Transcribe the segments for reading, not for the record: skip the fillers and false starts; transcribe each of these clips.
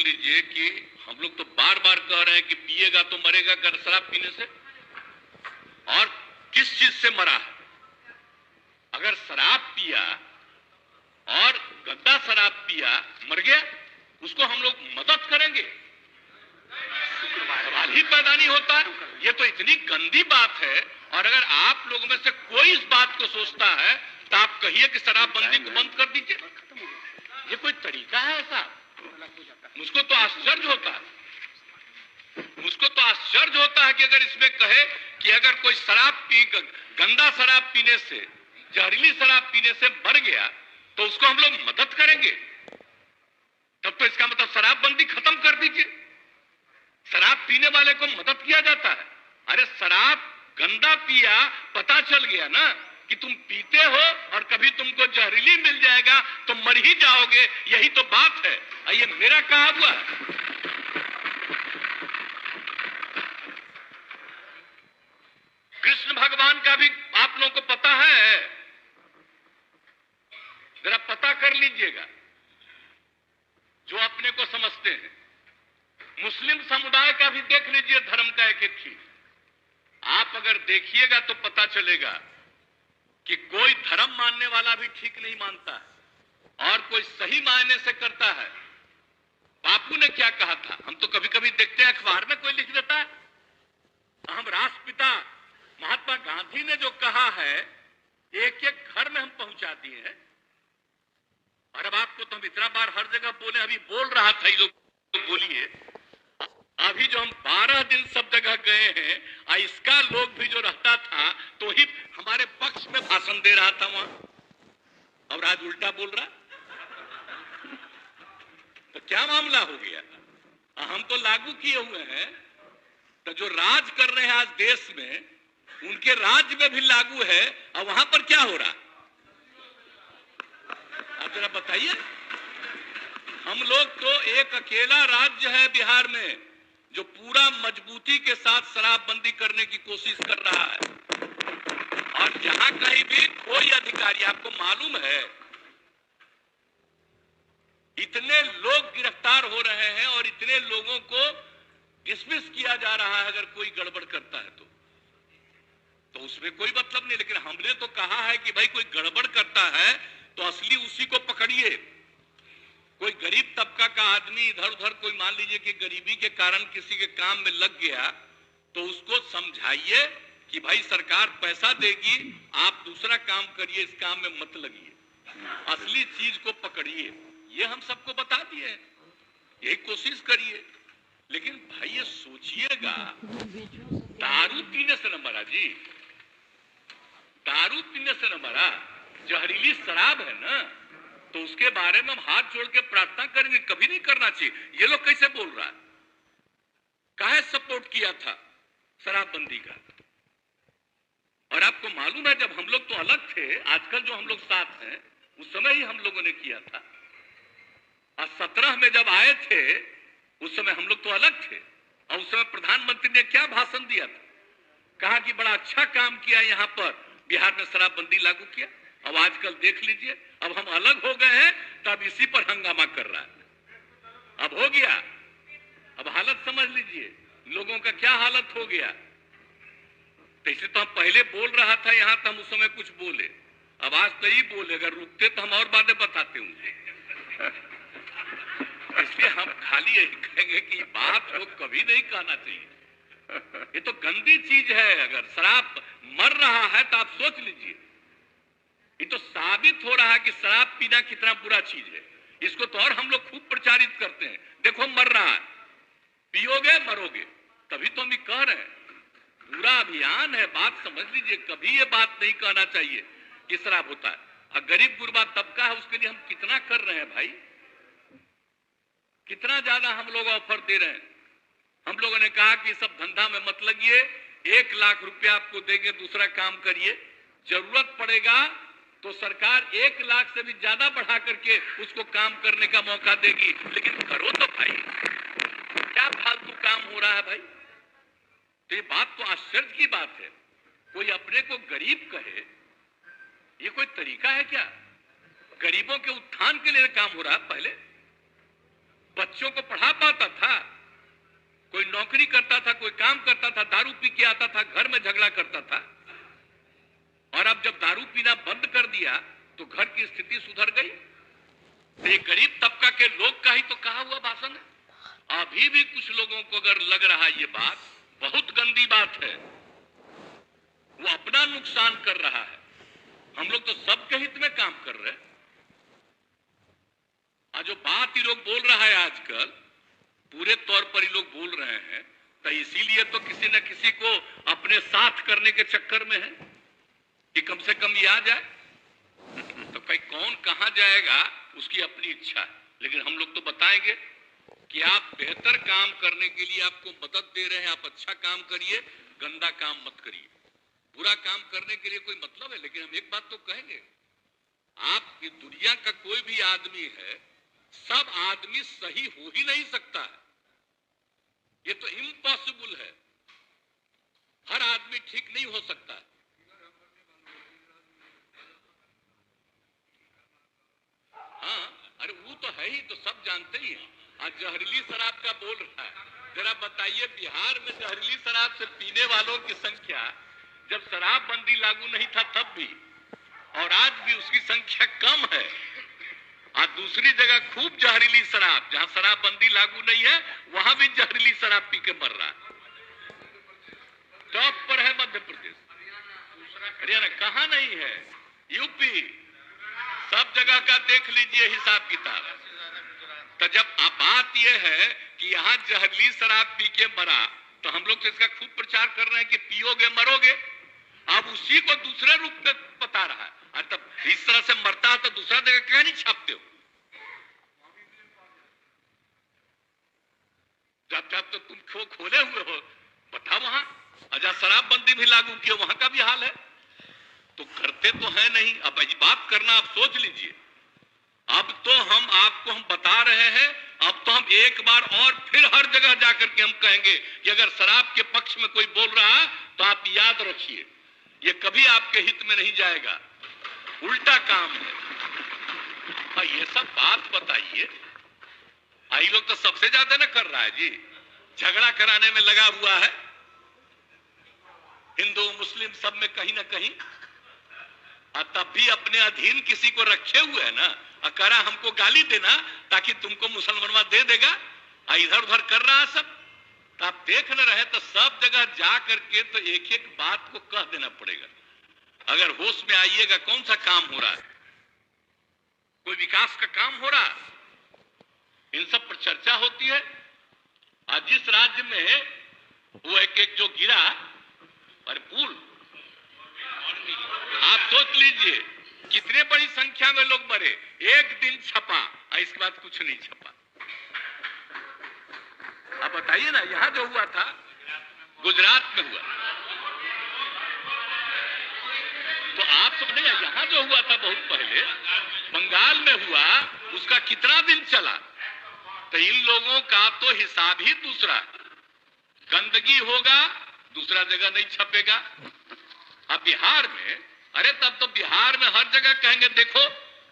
लीजिए कि हम लोग तो बार बार कह रहे हैं कि पिएगा तो मरेगा अगर शराब पीने से। और किस चीज से मरा है? अगर शराब पिया और गंदा शराब पिया, मर गया, उसको हम लोग मदद करेंगे? सवाल ही पैदा नहीं होता। ये तो इतनी गंदी बात है। और अगर आप लोगों में से कोई इस बात को सोचता है तो आप कहिए कि शराबबंदी को बंद कर दीजिए। ये कोई तरीका है ऐसा? मुझको तो आश्चर्य होता है। मुझको तो आश्चर्य होता है कि अगर इसमें कहे कि अगर कोई गंदा शराब पीने से, जहरीली शराब पीने से मर गया तो उसको हम लोग मदद करेंगे। तब तो इसका मतलब शराबबंदी खत्म कर दीजिए। शराब पीने वाले को मदद किया जाता है। अरे शराब गंदा पिया, पता चल गया ना कि तुम पीते हो और कभी तुमको जहरीली मिल जाएगा तो मर ही जाओगे। यही तो बात है। ये मेरा कहा हुआ है। कृष्ण भगवान का भी आप लोगों को पता है? जरा पता कर लीजिएगा, जो अपने को समझते हैं। मुस्लिम समुदाय का भी देख लीजिए, धर्म का एक एक चीज। आप अगर देखिएगा तो पता चलेगा कि कोई धर्म मानने वाला भी ठीक नहीं मानता है और कोई सही मायने से करता है। बापू ने क्या कहा था? हम तो कभी कभी देखते हैं अखबार में कोई लिख देता है। हम राष्ट्रपिता महात्मा गांधी ने जो कहा है, एक एक घर में हम पहुंचा दिए हैं। और अब आपको तो हम इतना बार हर जगह बोले, अभी बोल रहा था ये लोग, तो बोलिए। अभी जो हम 12 दिन सब जगह गए हैं, इसका लोग भी जो रहता था तो ही हमारे पक्ष में भाषण दे रहा था वहां, और आज उल्टा बोल रहा। तो क्या मामला हो गया? हम तो लागू किए हुए हैं, तो जो राज कर रहे हैं आज देश में, उनके राज्य में भी लागू है। और वहां पर क्या हो रहा, आप जरा बताइए। हम लोग तो एक अकेला राज्य है बिहार में जो पूरा मजबूती के साथ शराबबंदी करने की कोशिश कर रहा है। और जहां कहीं भी कोई अधिकारी, आपको मालूम है, इतने लोग गिरफ्तार हो रहे हैं और इतने लोगों को डिसमिस किया जा रहा है अगर कोई गड़बड़ करता है तो उसमें कोई मतलब नहीं। लेकिन हमने तो कहा है कि भाई कोई गड़बड़ करता है तो असली उसी को पकड़िए। कोई गरीब तबका का आदमी इधर उधर, कोई मान लीजिए कि गरीबी के कारण किसी के काम में लग गया, तो उसको समझाइए कि भाई सरकार पैसा देगी, आप दूसरा काम करिए, इस काम में मत लगिए, असली चीज को पकड़िए। ये हम सबको बता दिए, यही कोशिश करिए। लेकिन भाई ये सोचिएगा, दारू पीने से न मरा जी, दारू पीने से न मरा, जहरीली शराब है ना, तो उसके बारे में हम हाथ जोड़ के प्रार्थना करेंगे। कभी नहीं करना चाहिए। ये लोग कैसे बोल रहा है? काहे सपोर्ट किया था शराबबंदी का? और आपको मालूम है जब हम लोग तो अलग थे, आजकल जो हम लोग साथ हैं, उस समय ही हम लोगों ने किया था। और 17 में जब आए थे उस समय हम लोग तो अलग थे। और उस समय प्रधानमंत्री ने क्या भाषण दिया था? कहा कि बड़ा अच्छा काम किया, यहां पर बिहार में शराबबंदी लागू किया। अब आजकल देख लीजिए, अब हम अलग हो गए हैं तब इसी पर हंगामा कर रहा है। अब हो गया, अब हालत समझ लीजिए लोगों का क्या हालत हो गया। तो इसे तो हम पहले बोल रहा था यहां, तो हम उस समय कुछ बोले, अब आज तो ही बोले। अगर रुकते तो हम और बातें बताते होंगे। इसलिए हम खाली यही कहेंगे कि बात को कभी नहीं कहना चाहिए। ये तो गंदी चीज है। अगर शराब मर रहा है तो आप सोच लीजिए, ये तो साबित हो रहा है कि शराब पीना कितना बुरा चीज है। इसको तो और हम लोग खूब प्रचारित करते हैं, देखो मर रहा है, पियोगे मरोगे। तभी तो हम कह रहे हैं, पूरा अभियान है। बात समझ लीजिए, कभी ये बात नहीं कहना चाहिए कि शराब होता है। और गरीब गुरबा तबका है, उसके लिए हम कितना कर रहे हैं भाई, कितना ज्यादा हम लोग ऑफर दे रहे हैं। हम लोगों ने कहा कि सब धंधा में मत लगिए, 1 लाख रुपया आपको देंगे, दूसरा काम करिए। जरूरत पड़ेगा तो सरकार 1 लाख से भी ज्यादा बढ़ा करके उसको काम करने का मौका देगी। लेकिन करो तो भाई, क्या फालतू काम हो रहा है भाई। तो ये बात तो आश्चर्य की बात है। कोई अपने को गरीब कहे, ये कोई तरीका है क्या? गरीबों के उत्थान के लिए काम हो रहा है पहले। बच्चों को पढ़ा पाता था? कोई नौकरी करता था, कोई काम करता था, दारू पी के आता था, घर में झगड़ा करता था। और अब जब दारू पीना बंद कर दिया तो घर की स्थिति सुधर गई। तो ये गरीब तबका के लोग का ही तो कहा हुआ भाषण है। अभी भी कुछ लोगों को अगर लग रहा है ये बात बहुत गंदी बात है, वो अपना नुकसान कर रहा है। हम लोग तो सबके हित में काम कर रहे हैं। और जो बात ही लोग बोल रहा है आजकल, पूरे तौर पर ही लोग बोल रहे हैं, तो इसीलिए तो किसी न किसी को अपने साथ करने के चक्कर में है कि कम से कम ये आ जाए। तो भाई कौन कहां जाएगा उसकी अपनी इच्छा है, लेकिन हम लोग तो बताएंगे कि आप बेहतर काम करने के लिए आपको मदद दे रहे हैं। आप अच्छा काम करिए, गंदा काम मत करिए। बुरा काम करने के लिए कोई मतलब है? लेकिन हम एक बात तो कहेंगे, आप ये दुनिया का कोई भी आदमी है, सब आदमी सही हो ही नहीं सकता है। ये तो इम्पॉसिबल है। हर आदमी ठीक नहीं हो सकता है। हाँ, अरे वो तो है ही, तो सब जानते ही हैं। आज जहरीली शराब का बोल रहा है, जरा बताइए बिहार में जहरीली शराब से पीने वालों की संख्या जब शराबबंदी लागू नहीं था तब भी, और आज भी उसकी संख्या कम है। आज दूसरी जगह खूब जहरीली शराब, जहां शराबबंदी लागू नहीं है वहां भी जहरीली शराब पी के मर रहा है। टॉप पर है मध्य प्रदेश, हरियाणा कहां नहीं है, यूपी, सब जगह का देख लीजिए हिसाब किताब। तो जब बात यह है कि यहाँ जहरीली शराब पी के मरा, तो हम लोग तो इसका खूब प्रचार कर रहे हैं कि पियोगे मरोगे। अब उसी को दूसरे रूप में बता रहा है। और तब इस तरह से मरता है तो दूसरा जगह क्या नहीं छापते हो? जब जब तो तुम खोले हुए हो, बता वहां अजा शराबबंदी भी लागू किया, वहां का भी हाल है। तो करते तो है नहीं। अब बात करना आप सोच लीजिए। अब तो हम बता रहे हैं, अब तो हम एक बार और फिर हर जगह जाकर के हम कहेंगे कि अगर शराब के पक्ष में कोई बोल रहा है तो आप याद रखिए, ये कभी आपके हित में नहीं जाएगा, उल्टा काम है। ये सब बात बताइए। आई लोग तो सबसे ज्यादा ना कर रहा है जी, झगड़ा कराने में लगा हुआ है, हिंदू मुस्लिम सब में कहीं ना कहीं। और तब भी अपने अधीन किसी को रखे हुए है ना, अकारा हमको गाली देना ताकि तुमको मुसलमानवा दे देगा, इधर उधर कर रहा है सब। तो आप देख न रहे तो सब जगह जा करके तो एक एक बात को कह देना पड़ेगा। अगर होश में आइएगा, कौन सा काम हो रहा है? कोई विकास का काम हो रहा है? इन सब पर चर्चा होती है। आज जिस राज्य में वो एक जो गिरा और पुल, आप सोच लीजिए कितने बड़ी संख्या में लोग मरे। एक दिन छपा और इसके बाद कुछ नहीं छपा। अब बताइए ना, यहां जो हुआ था गुजरात में हुआ, तो आप समझे, यहां जो हुआ था बहुत पहले बंगाल में हुआ, उसका कितना दिन चला? तो इन लोगों का तो हिसाब ही दूसरा। गंदगी होगा, दूसरा जगह नहीं छपेगा। अब बिहार में, अरे तब तो बिहार में हर जगह कहेंगे देखो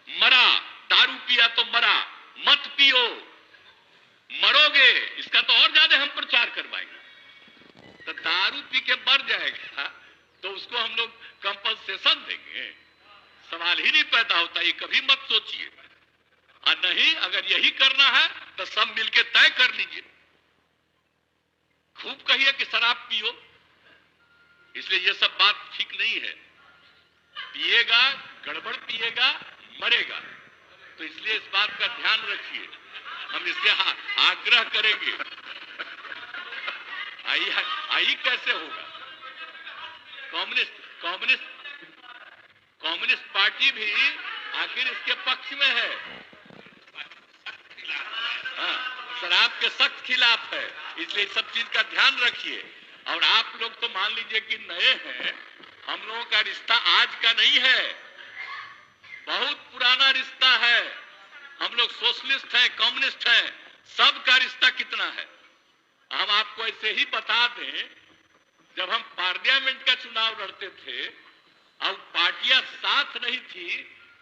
मरा, दारू पिया तो मरा, मत पियो मरोगे। इसका तो और ज्यादा हम प्रचार करवाएंगे। तो दारू पी के मर जाएगा तो उसको हम लोग कंपनसेशन देंगे? सवाल ही नहीं पैदा होता। ये कभी मत सोचिए। और नहीं, अगर यही करना है तो सब मिलके तय कर लीजिए, खूब कहिए कि शराब पियो। इसलिए ये सब बात ठीक नहीं है। पिएगा, गड़बड़ पिएगा, मरेगा। तो इसलिए इस बात का ध्यान रखिए। हम इससे आग्रह करेंगे। आई कैसे होगा? कम्युनिस्ट पार्टी भी आखिर इसके पक्ष में है। हाँ, शराब के सख्त खिलाफ है। इसलिए सब चीज का ध्यान रखिए। और आप लोग तो मान लीजिए कि नए हैं, हम लोगों का रिश्ता आज का नहीं है, बहुत पुराना रिश्ता है। हम लोग सोशलिस्ट हैं, कम्युनिस्ट हैं, सबका रिश्ता कितना है। हम आपको ऐसे ही बता दें, जब हम पार्लियामेंट का चुनाव लड़ते थे, अब पार्टियां साथ नहीं थी,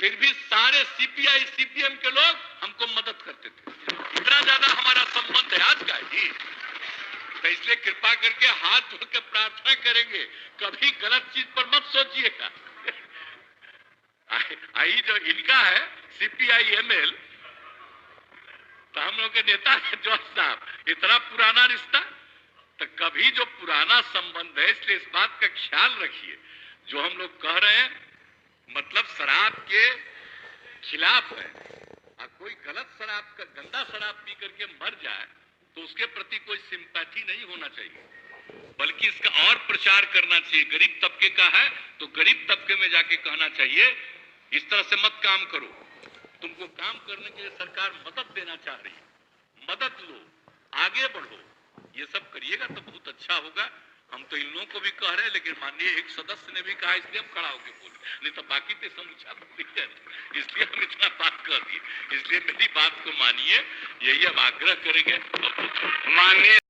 फिर भी सारे सीपीआई सीपीएम के लोग हमको मदद करते थे। इतना ज्यादा हमारा संबंध है आज का जी। तो इसलिए कृपा करके हाथ जोड़ के प्रार्थना करेंगे, कभी गलत चीज पर मत सोचिएगा। आई जो इनका है CPI-ML, तो हम लोग के नेता है जॉर्ज साहब, इतना पुराना रिश्ता, तो कभी जो पुराना संबंध है, इसलिए इस बात का ख्याल रखिए। जो हम लोग कह रहे हैं मतलब शराब के खिलाफ है, और कोई गलत शराब का गंदा शराब पी करके मर जाए तो उसके प्रति कोई सिंपैथी नहीं होना चाहिए, बल्कि इसका और प्रचार करना चाहिए। गरीब तबके का है तो गरीब तबके में जाके कहना चाहिए इस तरह से मत काम करो, तुमको काम करने के लिए सरकार मदद देना चाह रही है, मदद लो, आगे बढ़ो, ये सब करिएगा तो बहुत अच्छा होगा। हम तो इन लोगों को भी कह रहे हैं, लेकिन माननीय एक सदस्य ने भी कहा, इसलिए हम खड़ा होकर बोले, नहीं तो बाकी तो समूचा है, इसलिए हम इतना बात कर दिए। इसलिए मेरी बात को मानिए, यही अब आग्रह करेंगे। माननीय